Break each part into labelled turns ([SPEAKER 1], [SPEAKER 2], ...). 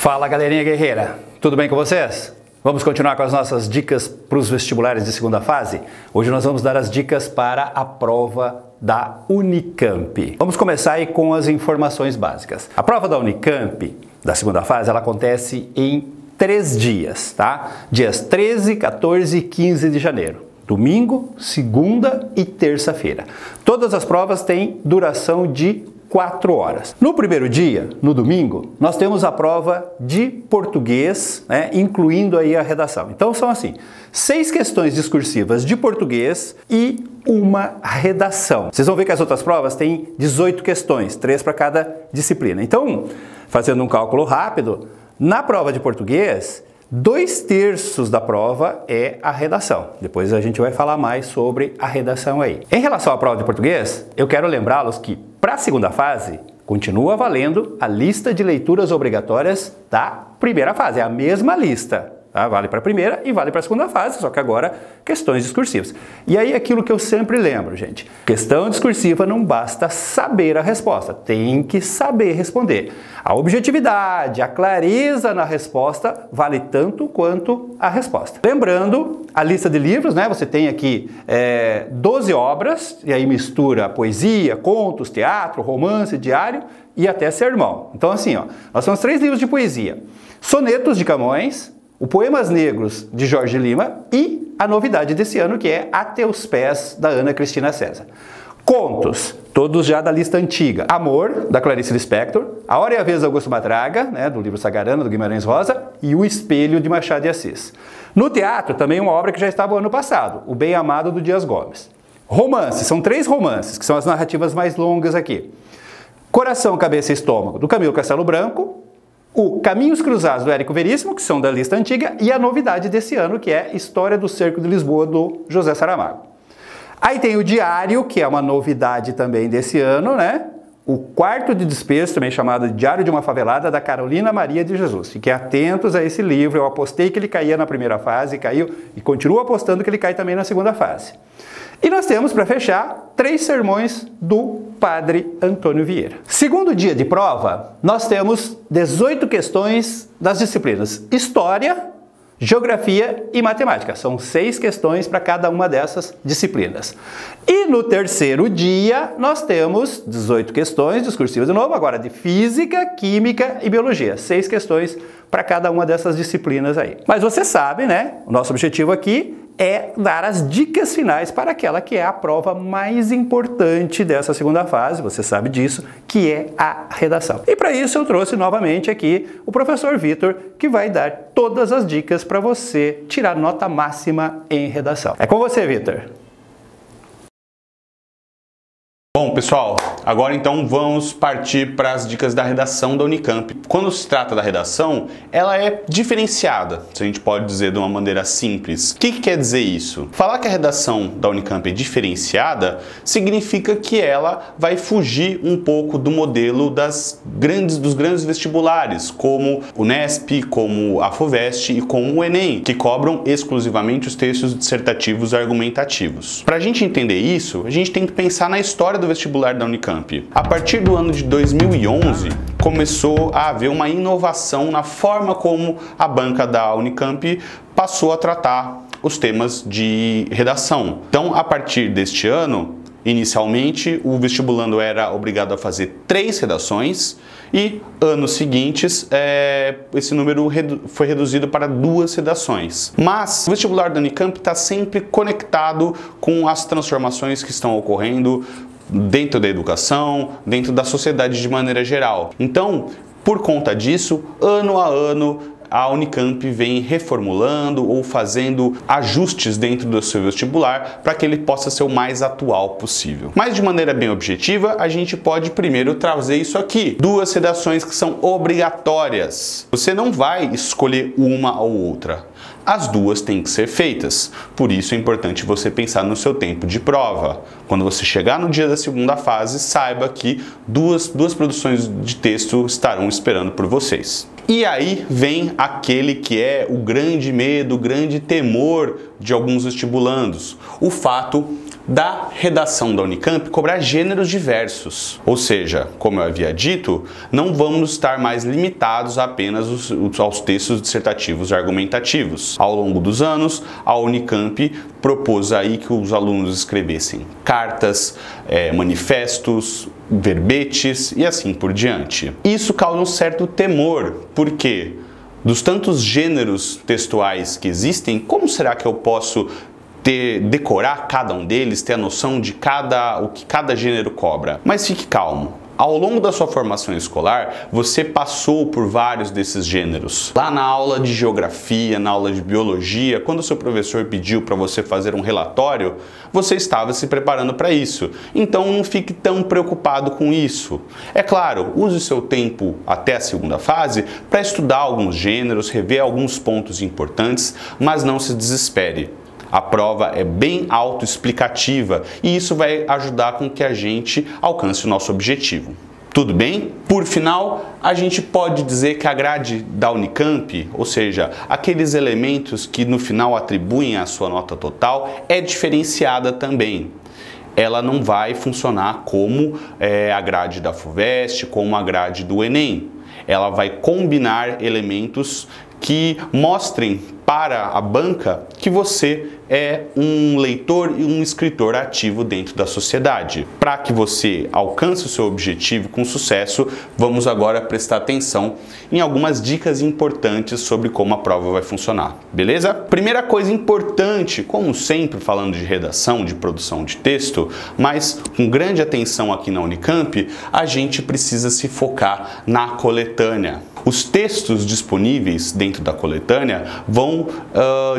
[SPEAKER 1] Fala, galerinha guerreira, tudo bem com vocês? Vamos continuar com as nossas dicas para os vestibulares de segunda fase? Hoje nós vamos dar as dicas para a prova da Unicamp. Vamos começar aí com as informações básicas. A prova da Unicamp, da segunda fase, ela acontece em 3 dias, tá? Dias 13, 14 e 15 de janeiro. Domingo, segunda e terça-feira. Todas as provas têm duração de 4 horas. No primeiro dia, no domingo, nós temos a prova de português, né, incluindo aí a redação. Então são assim, 6 questões discursivas de português e uma redação. Vocês vão ver que as outras provas têm 18 questões, 3 para cada disciplina. Então, fazendo um cálculo rápido, na prova de português, 2/3 da prova é a redação. Depois a gente vai falar mais sobre a redação aí. Em relação à prova de português, eu quero lembrá-los que para a segunda fase, continua valendo a lista de leituras obrigatórias da primeira fase. É a mesma lista, tá? Vale para a primeira e vale para a segunda fase, só que agora questões discursivas. E aí aquilo que eu sempre lembro, gente, questão discursiva não basta saber a resposta, tem que saber responder. A objetividade, a clareza na resposta vale tanto quanto a resposta. Lembrando, a lista de livros, né? Você tem aqui 12 obras, e aí mistura poesia, contos, teatro, romance, diário e até sermão. Então assim, ó, nós temos 3 livros de poesia: Sonetos de Camões, o Poemas Negros de Jorge Lima e a novidade desse ano, que é A Teus Pés, da Ana Cristina César. Contos, todos já da lista antiga: Amor, da Clarice Lispector, A Hora e a Vez de Augusto Matraga, né, do livro Sagarana, do Guimarães Rosa, e O Espelho, de Machado de Assis. No teatro, também uma obra que já estava no ano passado, O Bem Amado, do Dias Gomes. Romances, são 3 romances, que são as narrativas mais longas aqui: Coração, Cabeça e Estômago, do Camilo Castelo Branco, o Caminhos Cruzados, do Érico Veríssimo, que são da lista antiga, e a novidade desse ano, que é História do Cerco de Lisboa, do José Saramago. Aí tem o Diário, que é uma novidade também desse ano, né? O Quarto de Despejo, também chamado Diário de uma Favelada, da Carolina Maria de Jesus. Fiquem atentos a esse livro, eu apostei que ele caía na primeira fase, caiu, e continuo apostando que ele cai também na segunda fase. E nós temos, para fechar, 3 sermões do Padre Antônio Vieira. Segundo dia de prova, nós temos 18 questões das disciplinas História, Geografia e Matemática. São 6 questões para cada uma dessas disciplinas. E no terceiro dia, nós temos 18 questões discursivas de novo, agora de Física, Química e Biologia. 6 questões para cada uma dessas disciplinas aí. Mas você sabe, né? O nosso objetivo aqui é dar as dicas finais para aquela que é a prova mais importante dessa segunda fase, você sabe disso, que é a redação. E para isso eu trouxe novamente aqui o professor Vitor, que vai dar todas as dicas para você tirar nota máxima em redação. É com você, Vitor.
[SPEAKER 2] Bom, pessoal, agora então vamos partir para as dicas da redação da Unicamp. Quando se trata da redação, ela é diferenciada, se a gente pode dizer de uma maneira simples. O que quer dizer isso? Falar que a redação da Unicamp é diferenciada significa que ela vai fugir um pouco do modelo dos grandes vestibulares, como o Unesp, como a FUVEST e como o Enem, que cobram exclusivamente os textos dissertativos argumentativos. Para a gente entender isso, a gente tem que pensar na história do vestibular da Unicamp. A partir do ano de 2011, começou a haver uma inovação na forma como a banca da Unicamp passou a tratar os temas de redação. Então, a partir deste ano, inicialmente, o vestibulando era obrigado a fazer 3 redações e, anos seguintes, esse número foi reduzido para 2 redações. Mas o vestibular da Unicamp está sempre conectado com as transformações que estão ocorrendo dentro da educação, dentro da sociedade de maneira geral. Então, por conta disso, ano a ano, a Unicamp vem reformulando ou fazendo ajustes dentro do seu vestibular para que ele possa ser o mais atual possível. Mas de maneira bem objetiva, a gente pode primeiro trazer isso aqui: 2 redações que são obrigatórias. Você não vai escolher uma ou outra. As 2 têm que ser feitas, por isso é importante você pensar no seu tempo de prova. Quando você chegar no dia da segunda fase, saiba que duas produções de texto estarão esperando por vocês. E aí vem aquele que é o grande medo, o grande temor de alguns vestibulandos: o fato da redação da Unicamp cobrar gêneros diversos. Ou seja, como eu havia dito, não vamos estar mais limitados apenas aos textos dissertativos e argumentativos. Ao longo dos anos, a Unicamp propôs aí que os alunos escrevessem cartas, manifestos, verbetes e assim por diante. Isso causa um certo temor, porque dos tantos gêneros textuais que existem, como será que eu posso decorar cada um deles, ter a noção de o que cada gênero cobra? Mas fique calmo. Ao longo da sua formação escolar, você passou por vários desses gêneros. Lá na aula de geografia, na aula de biologia, quando o seu professor pediu para você fazer um relatório, você estava se preparando para isso. Então não fique tão preocupado com isso. É claro, use o seu tempo até a segunda fase para estudar alguns gêneros, rever alguns pontos importantes, mas não se desespere. A prova é bem autoexplicativa e isso vai ajudar com que a gente alcance o nosso objetivo. Tudo bem? Por final, a gente pode dizer que a grade da Unicamp, ou seja, aqueles elementos que no final atribuem a sua nota total, é diferenciada também. Ela não vai funcionar como a grade da FUVEST, como a grade do Enem. Ela vai combinar elementos que mostrem para a banca que você é um leitor e um escritor ativo dentro da sociedade. Para que você alcance o seu objetivo com sucesso, vamos agora prestar atenção em algumas dicas importantes sobre como a prova vai funcionar, beleza? Primeira coisa importante, como sempre falando de redação, de produção de texto, mas com grande atenção aqui na Unicamp, a gente precisa se focar na coletânea. Os textos disponíveis dentro da coletânea vão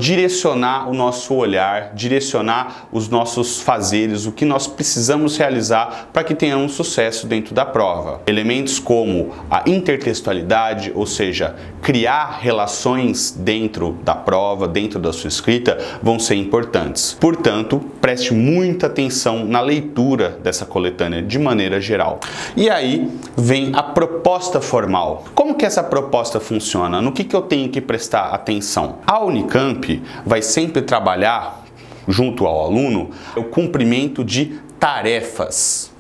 [SPEAKER 2] direcionar o nosso olhar, direcionar os nossos fazeres, o que nós precisamos realizar para que tenhamos sucesso dentro da prova. Elementos como a intertextualidade, ou seja, criar relações dentro da prova, dentro da sua escrita, vão ser importantes. Portanto, preste muita atenção na leitura dessa coletânea de maneira geral. E aí vem a proposta formal. Como que essa proposta funciona? No que eu tenho que prestar atenção? A Unicamp vai sempre trabalhar, junto ao aluno, o cumprimento de tarefas.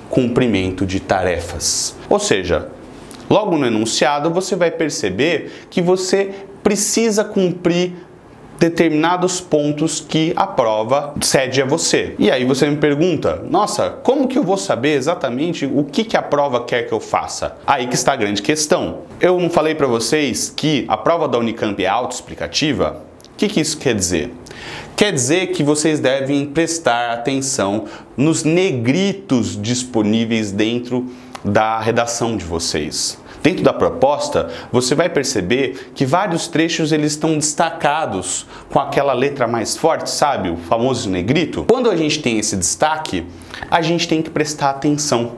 [SPEAKER 2] Cumprimento de tarefas. Ou seja, logo no enunciado você vai perceber que você precisa cumprir determinados pontos que a prova cede a você. E aí você me pergunta, nossa, como que eu vou saber exatamente o que a prova quer que eu faça? Aí que está a grande questão. Eu não falei para vocês que a prova da Unicamp é autoexplicativa? O que isso quer dizer? Quer dizer que vocês devem prestar atenção nos negritos disponíveis dentro da redação de vocês. Dentro da proposta, você vai perceber que vários trechos eles estão destacados com aquela letra mais forte, sabe? O famoso negrito. Quando a gente tem esse destaque, a gente tem que prestar atenção,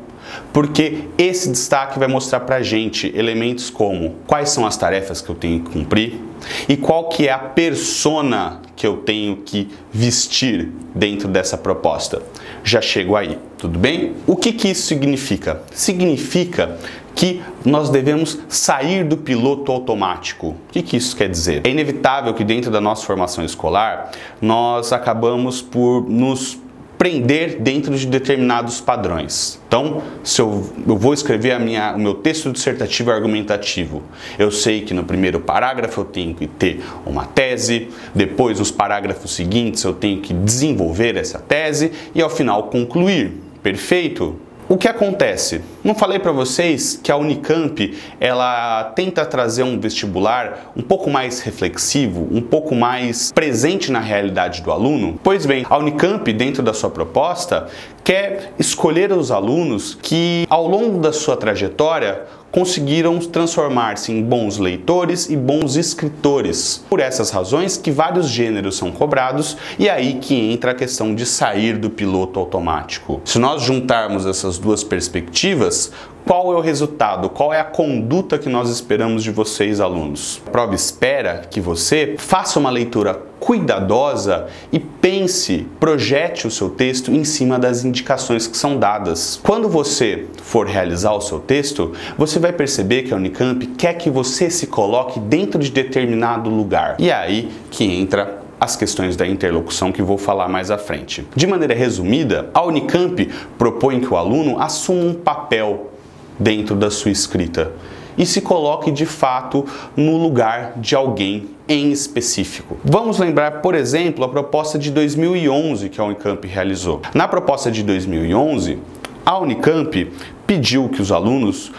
[SPEAKER 2] porque esse destaque vai mostrar pra gente elementos como quais são as tarefas que eu tenho que cumprir e qual que é a persona que eu tenho que vestir dentro dessa proposta. Já chego aí, tudo bem? O que isso significa? Significa que nós devemos sair do piloto automático. O que isso quer dizer? É inevitável que dentro da nossa formação escolar nós acabamos por nos prender dentro de determinados padrões. Então, se eu vou escrever o meu texto dissertativo e argumentativo, eu sei que no primeiro parágrafo eu tenho que ter uma tese, depois nos parágrafos seguintes eu tenho que desenvolver essa tese e ao final concluir. Perfeito? O que acontece? Não falei para vocês que a Unicamp ela tenta trazer um vestibular um pouco mais reflexivo, um pouco mais presente na realidade do aluno? Pois bem, a Unicamp, dentro da sua proposta, quer escolher os alunos que, ao longo da sua trajetória, conseguiram transformar-se em bons leitores e bons escritores. Por essas razões que vários gêneros são cobrados e aí que entra a questão de sair do piloto automático. Se nós juntarmos essas duas perspectivas, qual é o resultado? Qual é a conduta que nós esperamos de vocês, alunos? A prova espera que você faça uma leitura cuidadosa e pense, projete o seu texto em cima das indicações que são dadas. Quando você for realizar o seu texto, você vai perceber que a Unicamp quer que você se coloque dentro de determinado lugar. E é aí que entra as questões da interlocução que vou falar mais à frente. De maneira resumida, a Unicamp propõe que o aluno assuma um papel dentro da sua escrita e se coloque de fato no lugar de alguém em específico. Vamos lembrar, por exemplo, a proposta de 2011 que a Unicamp realizou. Na proposta de 2011, a Unicamp pediu que os alunos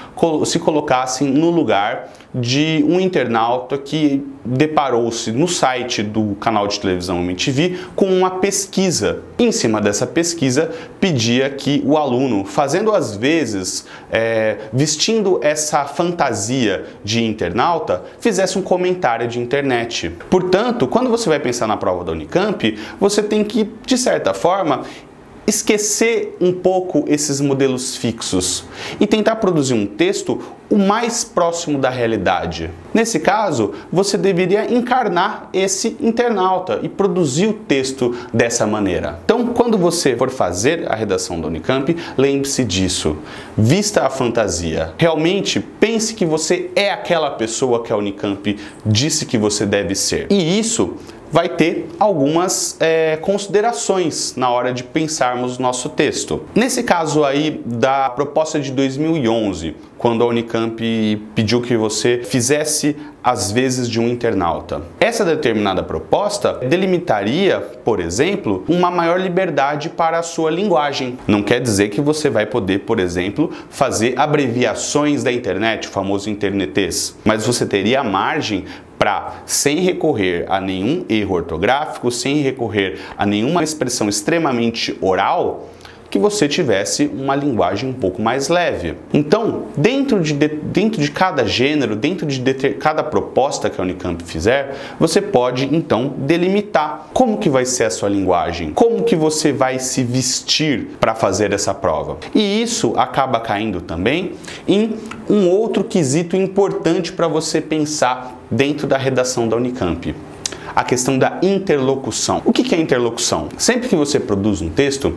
[SPEAKER 2] se colocassem no lugar de um internauta que deparou-se no site do canal de televisão MTV com uma pesquisa. Em cima dessa pesquisa, pedia que o aluno, fazendo às vezes, vestindo essa fantasia de internauta, fizesse um comentário de internet. Portanto, quando você vai pensar na prova da Unicamp, você tem que, de certa forma, esquecer um pouco esses modelos fixos e tentar produzir um texto o mais próximo da realidade. Nesse caso, você deveria encarnar esse internauta e produzir o texto dessa maneira. Então, quando você for fazer a redação da Unicamp, lembre-se disso. Vista a fantasia. Realmente, pense que você é aquela pessoa que a Unicamp disse que você deve ser. E isso vai ter algumas considerações na hora de pensarmos nosso texto. Nesse caso aí da proposta de 2011, quando a Unicamp pediu que você fizesse as vezes de um internauta. Essa determinada proposta delimitaria, por exemplo, uma maior liberdade para a sua linguagem. Não quer dizer que você vai poder, por exemplo, fazer abreviações da internet, o famoso internetês, mas você teria margem para, sem recorrer a nenhum erro ortográfico, sem recorrer a nenhuma expressão extremamente oral, que você tivesse uma linguagem um pouco mais leve. Então, dentro de cada gênero, dentro de cada proposta que a Unicamp fizer, você pode, então, delimitar como que vai ser a sua linguagem, como que você vai se vestir para fazer essa prova. E isso acaba caindo também em um outro quesito importante para você pensar dentro da redação da Unicamp. A questão da interlocução. O que é interlocução? Sempre que você produz um texto,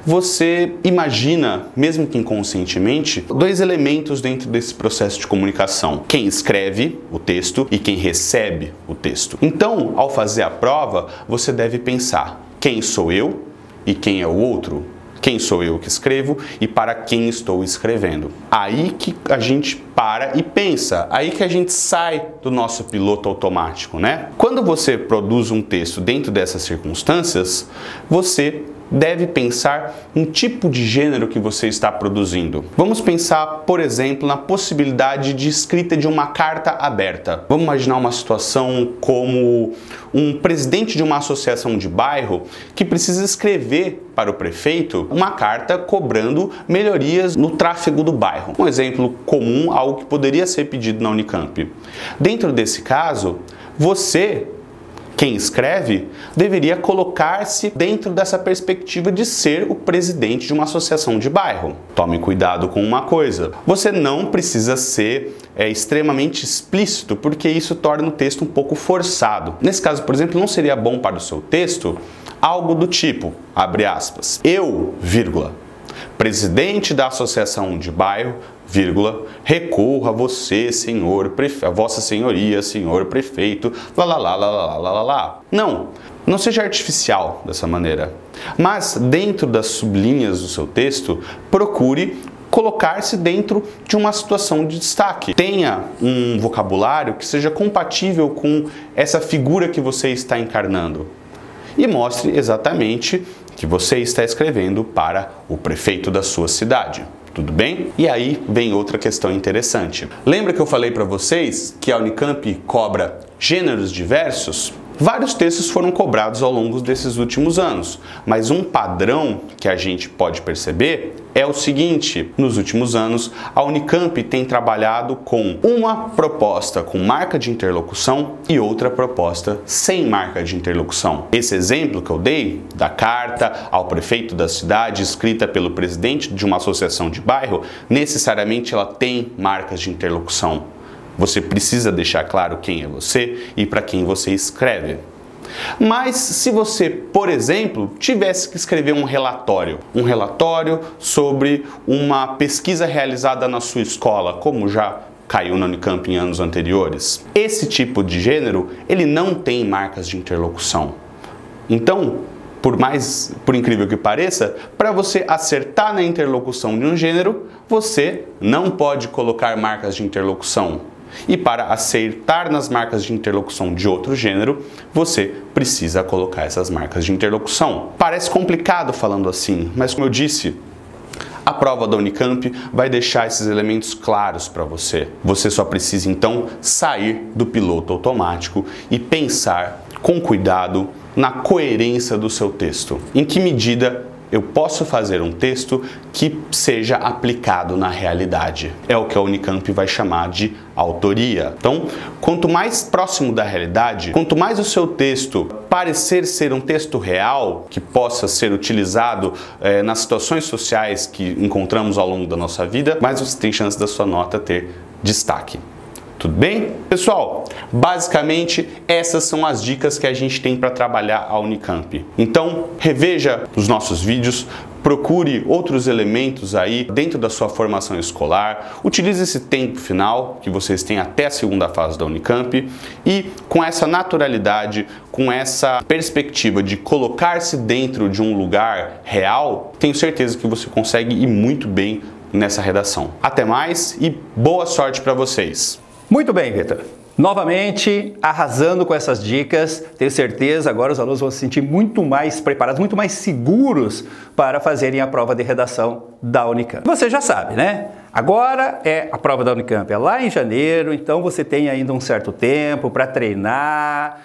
[SPEAKER 2] você imagina, mesmo que inconscientemente, dois elementos dentro desse processo de comunicação. Quem escreve o texto e quem recebe o texto. Então, ao fazer a prova, você deve pensar: quem sou eu e quem é o outro? Quem sou eu que escrevo e para quem estou escrevendo? Aí que a gente para e pensa, aí que a gente sai do nosso piloto automático, né? Quando você produz um texto dentro dessas circunstâncias, você deve pensar no tipo de gênero que você está produzindo. Vamos pensar, por exemplo, na possibilidade de escrita de uma carta aberta. Vamos imaginar uma situação como um presidente de uma associação de bairro que precisa escrever para o prefeito uma carta cobrando melhorias no tráfego do bairro. Um exemplo comum, algo que poderia ser pedido na Unicamp. Dentro desse caso, você, quem escreve, deveria colocar-se dentro dessa perspectiva de ser o presidente de uma associação de bairro. Tome cuidado com uma coisa: você não precisa ser extremamente explícito, porque isso torna o texto um pouco forçado. Nesse caso, por exemplo, não seria bom para o seu texto algo do tipo, abre aspas, eu, vírgula, presidente da associação de bairro, vírgula, recorro a você, senhor prefeito, a vossa senhoria, senhor prefeito, lá, lá, lá, lá, lá, lá, lá, lá. Não seja artificial dessa maneira, mas dentro das sublinhas do seu texto, procure colocar-se dentro de uma situação de destaque. Tenha um vocabulário que seja compatível com essa figura que você está encarnando. E mostre exatamente que você está escrevendo para o prefeito da sua cidade. Tudo bem? E aí vem outra questão interessante. Lembra que eu falei para vocês que a Unicamp cobra gêneros diversos? Vários textos foram cobrados ao longo desses últimos anos, mas um padrão que a gente pode perceber é o seguinte: nos últimos anos, a Unicamp tem trabalhado com uma proposta com marca de interlocução e outra proposta sem marca de interlocução. Esse exemplo que eu dei, da carta ao prefeito da cidade, escrita pelo presidente de uma associação de bairro, necessariamente ela tem marcas de interlocução. Você precisa deixar claro quem é você e para quem você escreve. Mas se você, por exemplo, tivesse que escrever um relatório sobre uma pesquisa realizada na sua escola, como já caiu na Unicamp em anos anteriores, esse tipo de gênero, ele não tem marcas de interlocução. Então, por incrível que pareça, para você acertar na interlocução de um gênero, você não pode colocar marcas de interlocução. E para acertar nas marcas de interlocução de outro gênero, você precisa colocar essas marcas de interlocução. Parece complicado falando assim, mas como eu disse, a prova da Unicamp vai deixar esses elementos claros para você. Você só precisa então sair do piloto automático e pensar com cuidado na coerência do seu texto. Em que medida eu posso fazer um texto que seja aplicado na realidade? É o que a Unicamp vai chamar de autoria. Então, quanto mais próximo da realidade, quanto mais o seu texto parecer ser um texto real, que possa ser utilizado nas situações sociais que encontramos ao longo da nossa vida, mais você tem chance da sua nota ter destaque. Tudo bem? Pessoal, basicamente essas são as dicas que a gente tem para trabalhar a Unicamp. Então, reveja os nossos vídeos, procure outros elementos aí dentro da sua formação escolar, utilize esse tempo final que vocês têm até a segunda fase da Unicamp e com essa naturalidade, com essa perspectiva de colocar-se dentro de um lugar real, tenho certeza que você consegue ir muito bem nessa redação. Até mais e boa sorte para vocês!
[SPEAKER 1] Muito bem, Vitor. Novamente, arrasando com essas dicas, tenho certeza agora os alunos vão se sentir muito mais preparados, muito mais seguros para fazerem a prova de redação da Unicamp. Você já sabe, né? Agora a prova da Unicamp é lá em janeiro, então você tem ainda um certo tempo para treinar,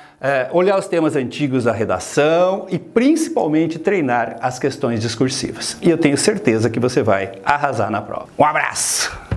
[SPEAKER 1] olhar os temas antigos da redação e principalmente treinar as questões discursivas. E eu tenho certeza que você vai arrasar na prova. Um abraço!